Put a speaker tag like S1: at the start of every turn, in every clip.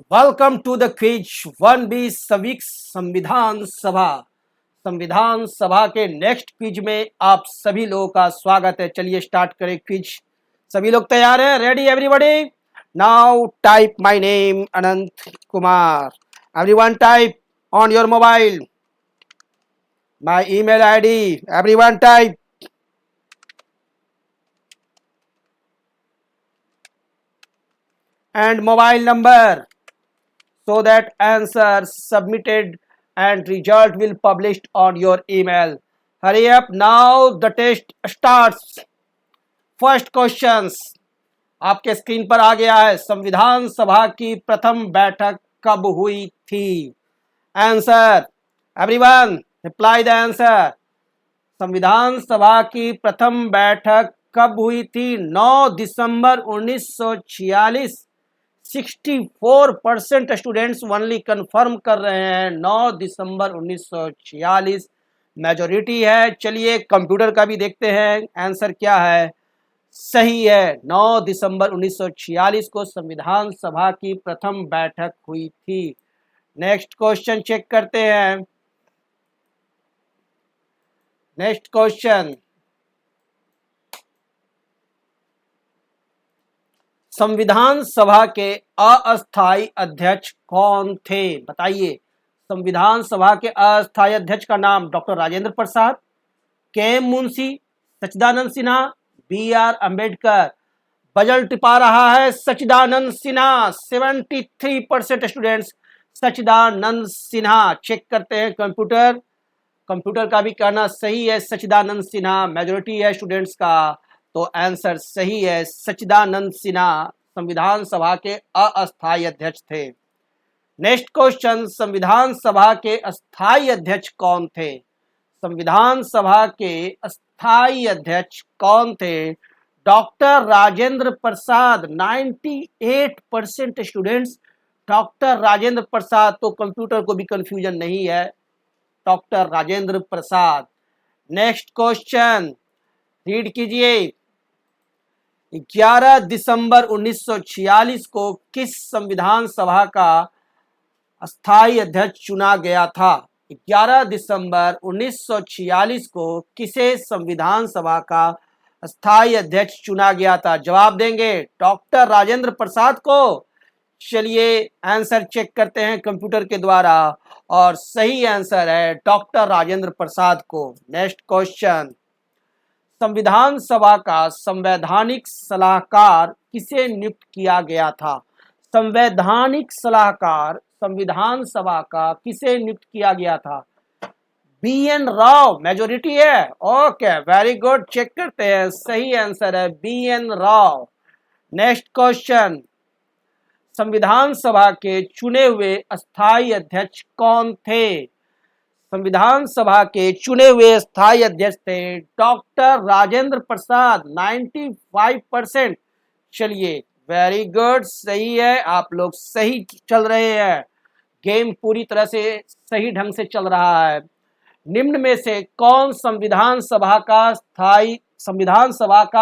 S1: Welcome to the quiz 1B सविक संविधान सभा। संविधान सभा के नेक्स्ट क्विज में आप सभी लोगों का स्वागत है। चलिए स्टार्ट करें क्विज। सभी लोग तैयार हैं? Ready everybody? Now type my name Anant Kumar. Everyone type on your mobile my email ID. Everyone type. And mobile number so that answer submitted and result will published on your email. Hurry up, now the test starts. First questions आपके screen पर आ गया है। संविधान सभा की प्रथम बैठक कब हुई थी? Answer everyone reply the answer. संविधान सभा की प्रथम बैठक कब हुई थी? 9 दिसंबर 1946। 64% स्टूडेंट्स ओनली कंफर्म कर रहे हैं 9 दिसंबर 1946 मेजोरिटी है। चलिए कंप्यूटर का भी देखते हैं आंसर क्या है। सही है, 9 दिसंबर 1946 को संविधान सभा की प्रथम बैठक हुई थी। नेक्स्ट क्वेश्चन चेक करते हैं। नेक्स्ट क्वेश्चन, संविधान सभा के अस्थायी अध्यक्ष कौन थे? बताइए। संविधान सभा के अस्थायी अध्यक्ष का नाम डॉक्टर राजेंद्र प्रसाद, के मुंशी, सच्चिदानंद सिन्हा, B.R. अम्बेडकर। बजल टिपा रहा है सच्चिदानंद सिन्हा। 73% स्टूडेंट्स सच्चिदानंद सिन्हा। चेक करते हैं कंप्यूटर। कंप्यूटर का भी कहना सही है, सच्चिदानंद सिन्हा मेजोरिटी है स्टूडेंट्स का, तो आंसर सही है। सच्चिदानंद सिन्हा संविधान सभा के अस्थायी अध्यक्ष थे। नेक्स्ट क्वेश्चन, संविधान सभा के अस्थायी अध्यक्ष कौन थे? संविधान सभा के अस्थायी अध्यक्ष कौन थे? Doctor Rajendra Prasad. 98% students doctor Rajendra Prasad, तो कंप्यूटर को भी कंफ्यूजन नहीं है, doctor Rajendra Prasad. Next question read कीजिए। 11 दिसंबर 1946 को किस संविधान सभा का अस्थायी अध्यक्ष चुना गया था? 11 दिसंबर 1946 को किसे संविधान सभा का अस्थायी अध्यक्ष चुना गया था? जवाब देंगे डॉक्टर राजेंद्र प्रसाद को। चलिए आंसर चेक करते हैं कंप्यूटर के द्वारा, और सही आंसर है डॉक्टर राजेंद्र प्रसाद को। नेक्स्ट क्वेश्चन, संविधान सभा का संवैधानिक सलाहकार किसे नियुक्त किया गया था? संवैधानिक सलाहकार संविधान सभा का किसे नियुक्त किया गया था? B.N. राव मेजोरिटी है। ओके वेरी गुड, चेक करते हैं, सही आंसर है B.N. राव। नेक्स्ट क्वेश्चन, संविधान सभा के चुने हुए अस्थायी अध्यक्ष कौन थे? संविधान सभा के चुने हुए अस्थायी अध्यक्ष थे डॉक्टर राजेंद्र प्रसाद। 95%। चलिए वेरी गुड, सही है, आप लोग सही चल रहे हैं, गेम पूरी तरह से सही ढंग से चल रहा है। निम्न में से कौन संविधान सभा का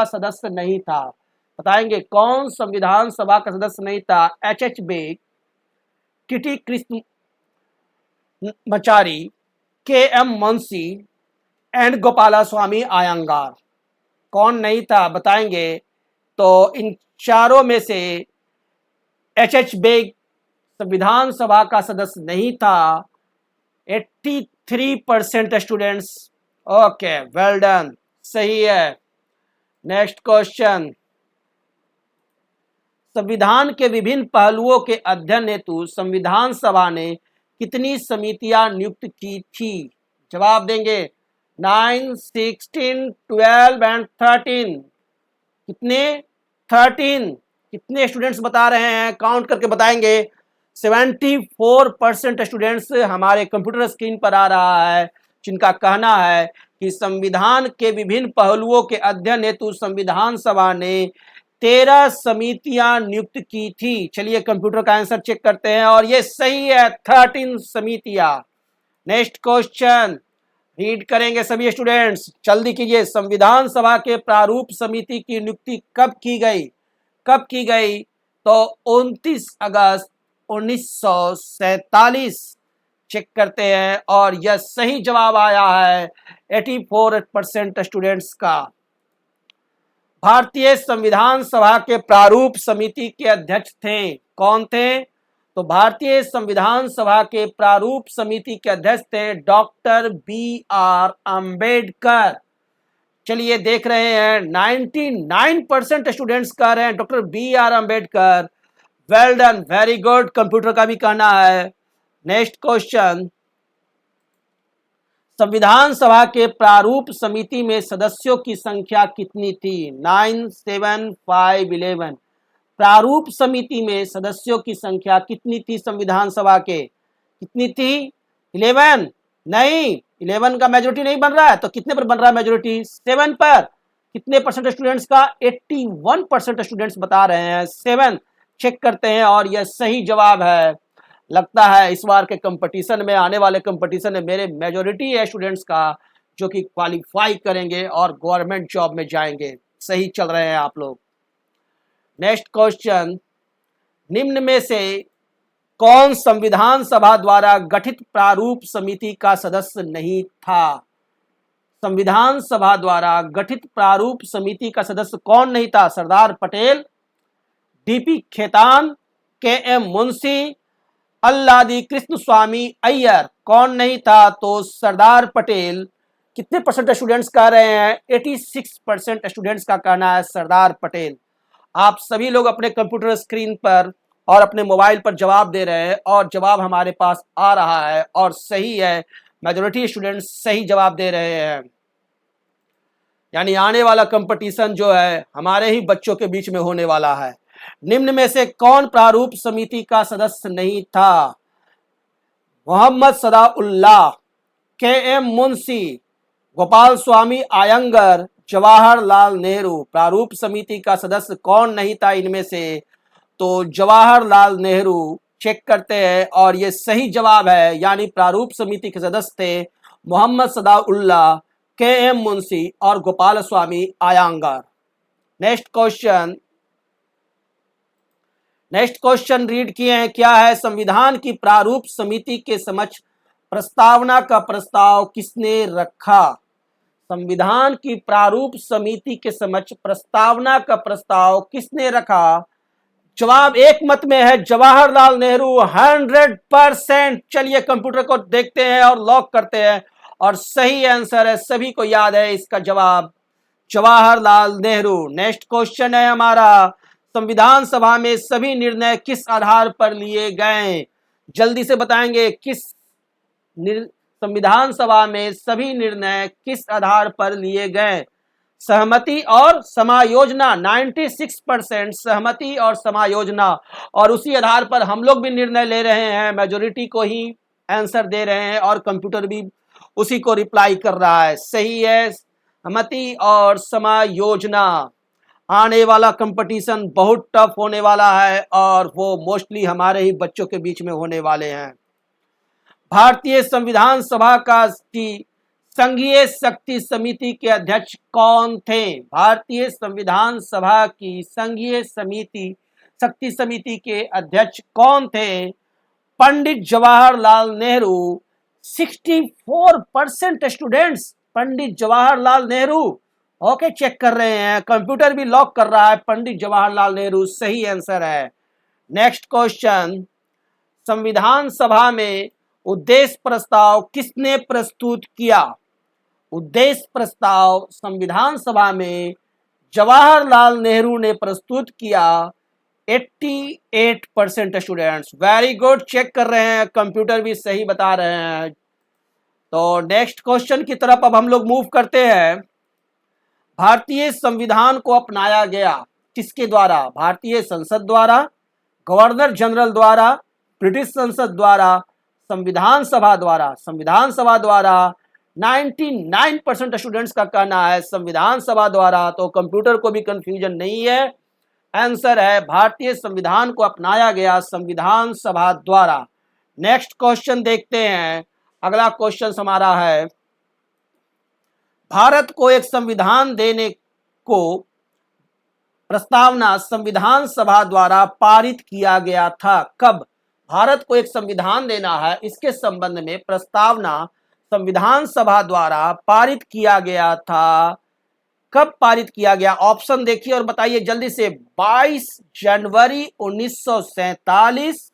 S1: सदस्य नहीं था? बताएंगे कौन संविधान सभा का सदस्य नहीं था? H.H. Beg, T Krishnamachari, K M. Munshi and Gopalaswami Ayyangar. कौन नहीं था बताएंगे? तो इन चारों में से H.H. बेग संविधान सभा का सदस्य नहीं था। 83% स्टूडेंट्स। ओके वेल डन, सही है। नेक्स्ट क्वेश्चन, संविधान के विभिन्न पहलुओं के अध्ययन हेतु संविधान सभा ने कितनी समितियां नियुक्त की थी? जवाब देंगे 9, 16, 12 एंड 13। कितने? 13। कितने स्टूडेंट्स बता रहे हैं? काउंट करके बताएंगे। 74% स्टूडेंट्स हमारे कंप्यूटर स्क्रीन पर आ रहा है, जिनका कहना है कि संविधान के विभिन्न पहलुओं के अध्ययन हेतु संविधान सभा ने 13 समितियां नियुक्त की थी। चलिए कंप्यूटर का आंसर चेक करते हैं, और ये सही है, 13 समितियां। नेक्स्ट क्वेश्चन रीड करेंगे सभी स्टूडेंट्स, जल्दी कीजिए। संविधान सभा के प्रारूप समिति की नियुक्ति कब की गई? कब की गई? तो 29 अगस्त 1947 चेक करते हैं और यह सही जवाब आया है 84% स्टूडेंट्स का। भारतीय संविधान सभा के प्रारूप समिति के अध्यक्ष थे, कौन थे? तो भारतीय संविधान सभा के प्रारूप समिति के अध्यक्ष थे डॉक्टर BR अंबेडकर। चलिए देख रहे हैं 99% स्टूडेंट्स कह रहे हैं doctor BR Ambedkar. Well done, very good, computer का भी कहना है। नेक्स्ट क्वेश्चन, संविधान सभा के प्रारूप समिति में सदस्यों की संख्या कितनी थी? 9, 7, 5, 11। प्रारूप समिति में सदस्यों की संख्या कितनी थी संविधान सभा के? कितनी थी? 11? नहीं, 11 का मेजोरिटी नहीं बन रहा है, तो कितने पर बन रहा है मेजोरिटी? 7 पर। कितने परसेंट स्टूडेंट्स का? 81% स्टूडेंट्स बता रहे हैं 7। चेक करते हैं और यह सही जवाब है। लगता है इस बार के कंपटीशन में, आने वाले कंपटीशन में मेरे मेजोरिटी है स्टूडेंट्स का जो कि क्वालिफाई करेंगे और गवर्नमेंट जॉब में जाएंगे। सही चल रहे हैं आप लोग। नेक्स्ट क्वेश्चन, निम्न में से कौन संविधान सभा द्वारा गठित प्रारूप समिति का सदस्य नहीं था? संविधान सभा द्वारा गठित प्रारूप समिति का सदस्य कौन नहीं था? सरदार पटेल, DP खेतान, KM मुंशी, अल्लादी कृष्ण स्वामी अय्यर। कौन नहीं था? तो सरदार पटेल। कितने परसेंट स्टूडेंट्स कह रहे हैं? 86% स्टूडेंट्स का कहना है सरदार पटेल। आप सभी लोग अपने कंप्यूटर स्क्रीन पर और अपने मोबाइल पर जवाब दे रहे हैं और जवाब हमारे पास आ रहा है और सही है। मेजॉरिटी स्टूडेंट्स सही जवाब दे रहे हैं। यानी आने वाला कंपटीशन जो है हमारे ही बच्चों के बीच में होने वाला है। निम्न में से कौन प्रारूप समिति का सदस्य नहीं था? मोहम्मद सदाउल्लाह, KM मुंशी, गोपाल स्वामी आयंगर, जवाहरलाल नेहरू। प्रारूप समिति का सदस्य कौन नहीं था इनमें से? तो जवाहरलाल नेहरू। चेक करते हैं और ये सही जवाब है। यानी प्रारूप समिति के सदस्य थे मोहम्मद सदाउल्लाह, KM मुंशी और Gopal Swami Iyengar. Next question read किए हैं, क्या है? संविधान की प्रारूप समिति के समक्ष प्रस्तावना का प्रस्ताव किसने रखा? संविधान की प्रारूप समिति के समक्ष प्रस्तावना का प्रस्ताव किसने रखा? जवाब एक मत में है जवाहरलाल नेहरू, 100%। चलिए कंप्यूटर को देखते हैं और लॉक करते हैं और सही आंसर है, सभी को याद है इसका जवाब, जवाहरलाल नेहरू। नेक्स्ट क्वेश्चन है हमारा, संविधान सभा में सभी निर्णय किस आधार पर लिए गए? जल्दी से बताएंगे संविधान सभा में सभी निर्णय किस आधार पर लिए गए? सहमति और समायोजना। 96% सहमति और समायोजना, और उसी आधार पर हम लोग भी निर्णय ले रहे हैं, मेजोरिटी को ही आंसर दे रहे हैं और कंप्यूटर भी उसी को रिप्लाई कर रहा है। सही है, सहमति और समायोजना। आने वाला कंपटीशन बहुत टफ होने वाला है और वो मोस्टली हमारे ही बच्चों के बीच में होने वाले हैं। भारतीय संविधान सभा की संघीय शक्ति समिति के अध्यक्ष कौन थे? भारतीय संविधान सभा की संघीय शक्ति समिति के अध्यक्ष कौन थे? Pandit Jawaharlal Nehru. 64% students Pandit Jawaharlal Nehru. Okay, check कर रहे हैं, कंप्यूटर भी लॉक कर रहा है, पंडित जवाहरलाल नेहरू सही आंसर है। नेक्स्ट क्वेश्चन, संविधान सभा में उद्देश्य प्रस्ताव किसने प्रस्तुत किया? उद्देश्य प्रस्ताव संविधान सभा में जवाहरलाल नेहरू ने प्रस्तुत किया। 88% स्टूडेंट्स, वेरी गुड, चेक कर रहे हैं, कंप्यूटर भी सही बता रहे हैं। तो नेक्स्ट क्वेश्चन की तरफ अब हम लोग मूव करते हैं। भारतीय संविधान को अपनाया गया किसके द्वारा? भारतीय संसद द्वारा, गवर्नर जनरल द्वारा, ब्रिटिश संसद द्वारा, संविधान सभा द्वारा। संविधान सभा द्वारा 99% स्टूडेंट्स का कहना है संविधान सभा द्वारा, तो कंप्यूटर को भी कंफ्यूजन नहीं है, आंसर है भारतीय संविधान को अपनाया गया संविधान सभा द्वारा। नेक्स्ट क्वेश्चन देखते हैं, अगला क्वेश्चन हमारा है, भारत को एक संविधान देने को प्रस्तावना संविधान सभा द्वारा पारित किया गया था, कब? भारत को एक संविधान देना है, इसके संबंध में प्रस्तावना संविधान सभा द्वारा पारित किया गया था। कब पारित किया गया? ऑप्शन देखिए और बताइए जल्दी से। 22 जनवरी 1947।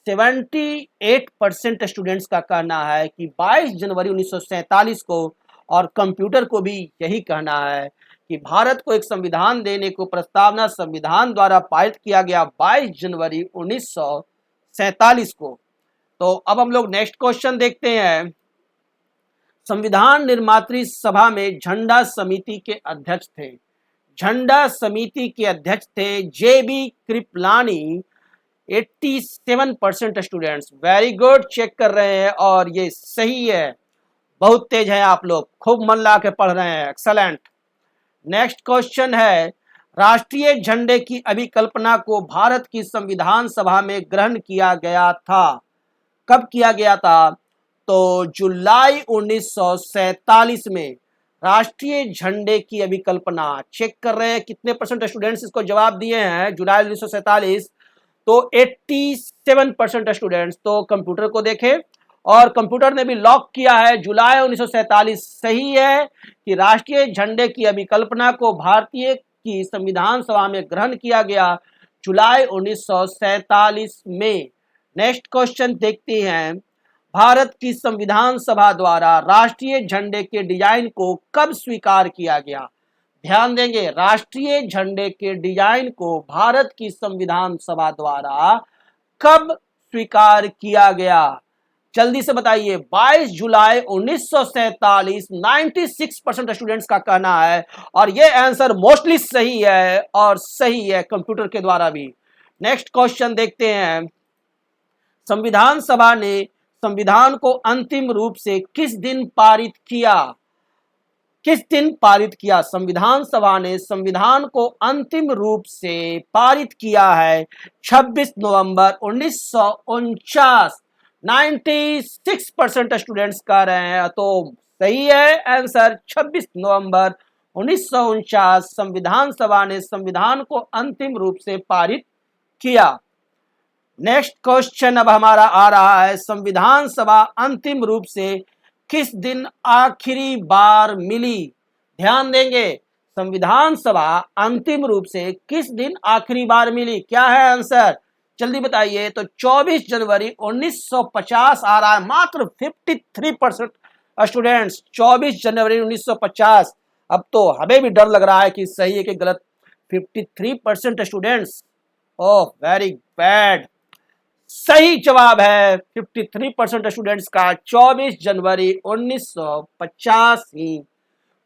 S1: 78% स्टूडेंट्स का कहना है कि 22 जनवरी 1947 को, और कंप्यूटर को भी यही कहना है कि भारत को एक संविधान देने को प्रस्तावना संविधान द्वारा पारित किया गया 22 जनवरी 1947 को। तो अब हम लोग नेक्स्ट क्वेश्चन देखते हैं। संविधान निर्मात्री सभा में झंडा समिति के अध्यक्ष थे। झंडा समिति के अध्यक्ष थे JB Kripalani. 87% students, very good, check कर रहे हैं और ये सही है। बहुत तेज हैं आप लोग, खूब मन लगा के पढ़ रहे हैं, एक्सलेंट। नेक्स्ट क्वेश्चन है, राष्ट्रीय झंडे की अभिकल्पना को भारत की संविधान सभा में ग्रहण किया गया था। कब किया गया था? तो जुलाई 1947 में राष्ट्रीय झंडे की अभिकल्पना। चेक कर रहे हैं कितने परसेंट स्टूडेंट्स इसको जवाब दिए हैं, जुलाई 1947। तो 87% स्टूडेंट्स। तो कंप्यूटर को देखें और कंप्यूटर ने भी लॉक किया है जुलाई 1947 सही है कि राष्ट्रीय झंडे की अभिकल्पना को भारतीय की संविधान सभा में ग्रहण किया गया जुलाई 1947 में। नेक्स्ट क्वेश्चन देखते हैं, भारत की संविधान सभा द्वारा राष्ट्रीय झंडे के डिजाइन को कब स्वीकार किया गया? ध्यान देंगे, राष्ट्रीय झंडे के डिजाइन को भारत की संविधान सभा द्वारा कब स्वीकार किया गया? जल्दी से बताइए। 22 जुलाई 1947। 96% स्टूडेंट्स का कहना है और ये आंसर मोस्टली सही है और सही है कंप्यूटर के द्वारा भी। नेक्स्ट क्वेश्चन देखते हैं, संविधान सभा ने संविधान को अंतिम रूप से किस दिन पारित किया? किस दिन पारित किया? संविधान सभा ने संविधान को अंतिम रूप से पारित किया है 26 नवंबर 1949। 96% स्टूडेंट्स कह रहे हैं, तो सही है आंसर 26 नवंबर 1949 संविधान सभा ने संविधान को अंतिम रूप से पारित किया। नेक्स्ट क्वेश्चन अब हमारा आ रहा है, संविधान सभा अंतिम रूप से किस दिन आखिरी बार मिली? ध्यान देंगे, संविधान सभा अंतिम रूप से किस दिन आखिरी बार मिली? क्या है आंसर? जल्दी बताइए। तो 24 जनवरी 1950 आ रहा है। मात्र 53% स्टूडेंट्स 24 जनवरी 1950। अब तो हमें भी डर लग रहा है कि सही है कि गलत। 53% स्टूडेंट्स, ओह वेरी बैड। सही जवाब है 53% स्टूडेंट्स का 24 जनवरी 1950 ही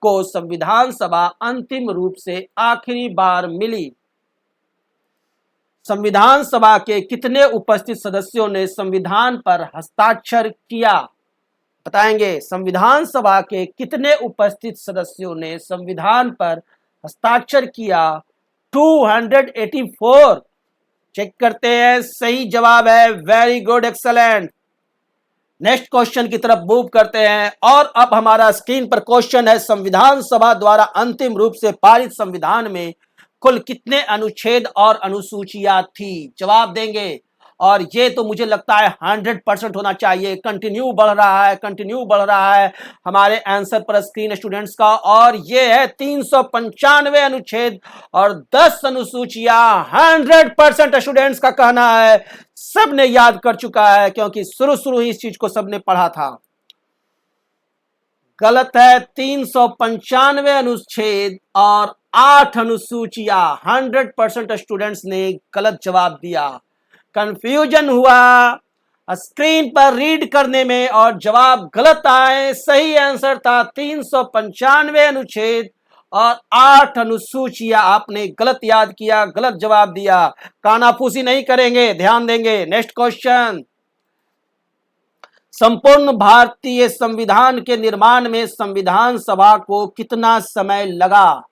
S1: को संविधान सभा अंतिम रूप से आखिरी बार मिली। संविधान सभा के कितने उपस्थित सदस्यों ने संविधान पर हस्ताक्षर किया? बताएंगे। संविधान सभा के कितने उपस्थित सदस्यों ने संविधान पर हस्ताक्षर किया? 284। चेक करते हैं, सही जवाब है, very good, excellent. Next question की तरफ मूव करते हैं और अब हमारा स्क्रीन पर क्वेश्चन है, संविधान सभा द्वारा अंतिम रूप से पारित संविधान में कुल कितने अनुच्छेद और अनुसूचियां थी? जवाब देंगे और ये तो मुझे लगता है 100% होना चाहिए। कंटिन्यू बढ़ रहा है, कंटिन्यू बढ़ रहा है हमारे आंसर पर स्क्रीन स्टूडेंट्स का, और ये है 395 अनुच्छेद और 10 अनुसूचियां। 100% स्टूडेंट्स का कहना है, सबने याद कर चुका है क्योंकि शुरू ही इस चीज को सबने पढ़ा था। गलत है, 395 अनुच्छेद और 8 अनुसूचियां। 100% स्टूडेंट्स ने गलत जवाब दिया। कंफ्यूजन हुआ स्क्रीन पर रीड करने में और जवाब गलत आए। सही आंसर था 395 अनुच्छेद और 8 अनुसूचियां। आपने गलत याद किया, गलत जवाब दिया। कानाफूसी नहीं करेंगे, ध्यान देंगे। नेक्स्ट क्वेश्चन, संपूर्ण भारतीय संविधान के निर्माण में संविधान सभा को कितना समय लगा?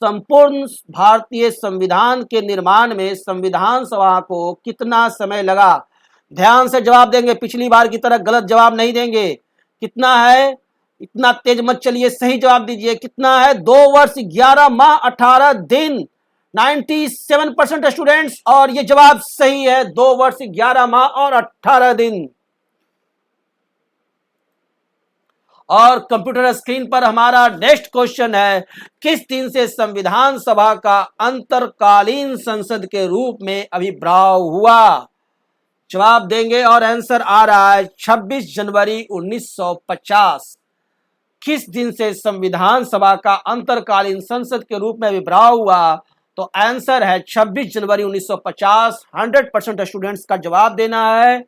S1: संपूर्ण भारतीय संविधान के निर्माण में संविधान सभा को कितना समय लगा? ध्यान से जवाब देंगे, पिछली बार की तरह गलत जवाब नहीं देंगे। कितना है? इतना तेज मत चलिए, सही जवाब दीजिए। कितना है? 2 वर्ष 11 माह 18 दिन। 97% स्टूडेंट्स, और ये जवाब सही है। 2 वर्ष 11 माह और 18 दिन। और कंप्यूटर स्क्रीन पर हमारा नेक्स्ट क्वेश्चन है, किस दिन से संविधान सभा का अंतरकालीन संसद के रूप में आविर्भाव हुआ? जवाब देंगे और आंसर आ रहा है 26 जनवरी 1950। किस दिन से संविधान सभा का अंतरकालीन संसद के रूप में आविर्भाव हुआ? तो आंसर है 26 जनवरी 1950। 100% स्टूडेंट्स का जवाब देना है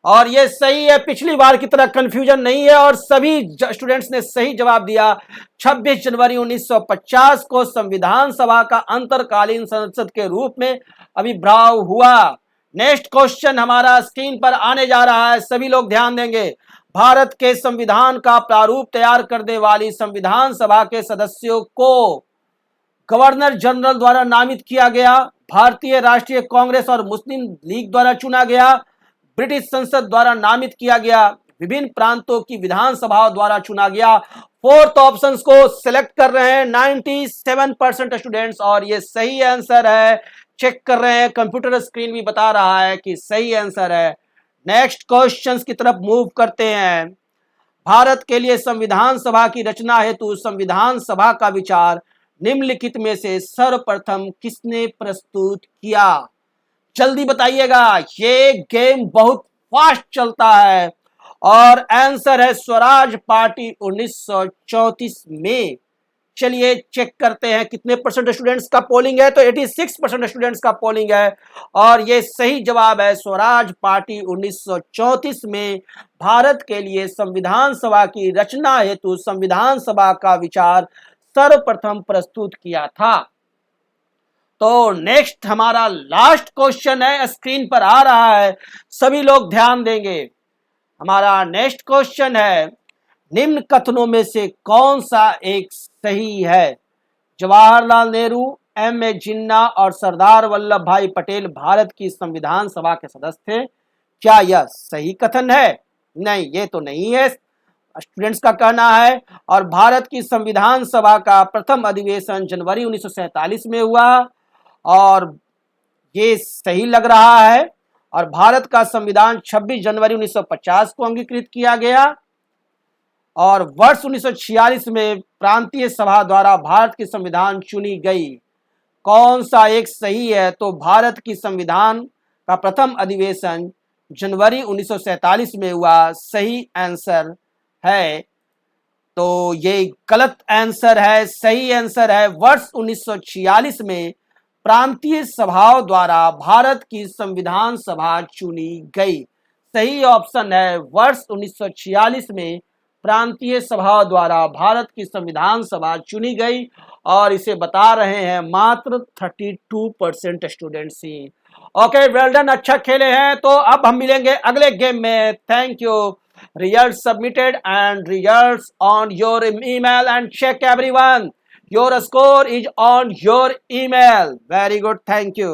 S1: और ये सही है। पिछली बार की तरह कंफ्यूजन नहीं है और सभी स्टूडेंट्स ने सही जवाब दिया। 26 जनवरी 1950 को संविधान सभा का अंतरकालीन संसद के रूप में आविर्भाव हुआ। नेक्स्ट क्वेश्चन हमारा स्क्रीन पर आने जा रहा है, सभी लोग ध्यान देंगे। भारत के संविधान का प्रारूप तैयार करने वाली संविधान सभा के सदस्यों को गवर्नर जनरल द्वारा नामित किया गया, भारतीय राष्ट्रीय कांग्रेस और मुस्लिम लीग द्वारा चुना गया, ब्रिटिश संसद द्वारा नामित किया गया, विभिन्न प्रांतों की विधानसभाओं द्वारा चुना गया। फोर्थ ऑप्शन को सिलेक्ट कर रहे हैं 97% स्टूडेंट्स और ये सही आंसर है। चेक कर रहे हैं, कंप्यूटर स्क्रीन भी बता रहा है कि सही आंसर है। नेक्स्ट क्वेश्चंस की तरफ मूव करते हैं। भारत के लिए संविधान सभा की रचना हेतु संविधान सभा का विचार निम्नलिखित में से सर्वप्रथम किसने प्रस्तुत किया? जल्दी बताइएगा, ये गेम बहुत फास्ट चलता है और आंसर है स्वराज पार्टी 1934 में। चलिए चेक करते हैं कितने परसेंट स्टूडेंट्स का पोलिंग है। तो 86% स्टूडेंट्स का पोलिंग है और ये सही जवाब है। स्वराज पार्टी 1934 में भारत के लिए संविधान सभा की रचना हेतु संविधान सभा का विचार सर्वप्रथम प्रस्तुत किया था। तो नेक्स्ट हमारा लास्ट क्वेश्चन है, स्क्रीन पर आ रहा है, सभी लोग ध्यान देंगे। हमारा नेक्स्ट क्वेश्चन है, निम्न कथनों में से कौन सा एक सही है? जवाहरलाल नेहरू, एम.ए. जिन्ना और सरदार वल्लभ भाई पटेल भारत की संविधान सभा के सदस्य थे। क्या यह सही कथन है? नहीं, ये तो नहीं है, स्टूडेंट्स का कहना है। और भारत की संविधान सभा का प्रथम अधिवेशन जनवरी 1947 में हुआ और ये सही लग रहा है। और भारत का संविधान 26 जनवरी 1950 को अंगीकृत किया गया और वर्ष 1946 में प्रांतीय सभा द्वारा भारत की संविधान चुनी गई। कौन सा एक सही है? तो भारत की संविधान का प्रथम अधिवेशन जनवरी 1947 में हुआ, सही आंसर है। तो ये गलत आंसर है, सही आंसर है वर्ष 1946 में प्रांतीय सभाओं द्वारा भारत की संविधान सभा चुनी गई। सही ऑप्शन है वर्ष 1946 में प्रांतीय सभाओं द्वारा भारत की संविधान सभा चुनी गई और इसे बता रहे हैं मात्र 32% स्टूडेंट्स ही। ओके, वेल डन, अच्छा खेले हैं। तो अब हम मिलेंगे अगले गेम में। Thank you. Results submitted and results on your email and check everyone. Your score is on your email. Very good. Thank you.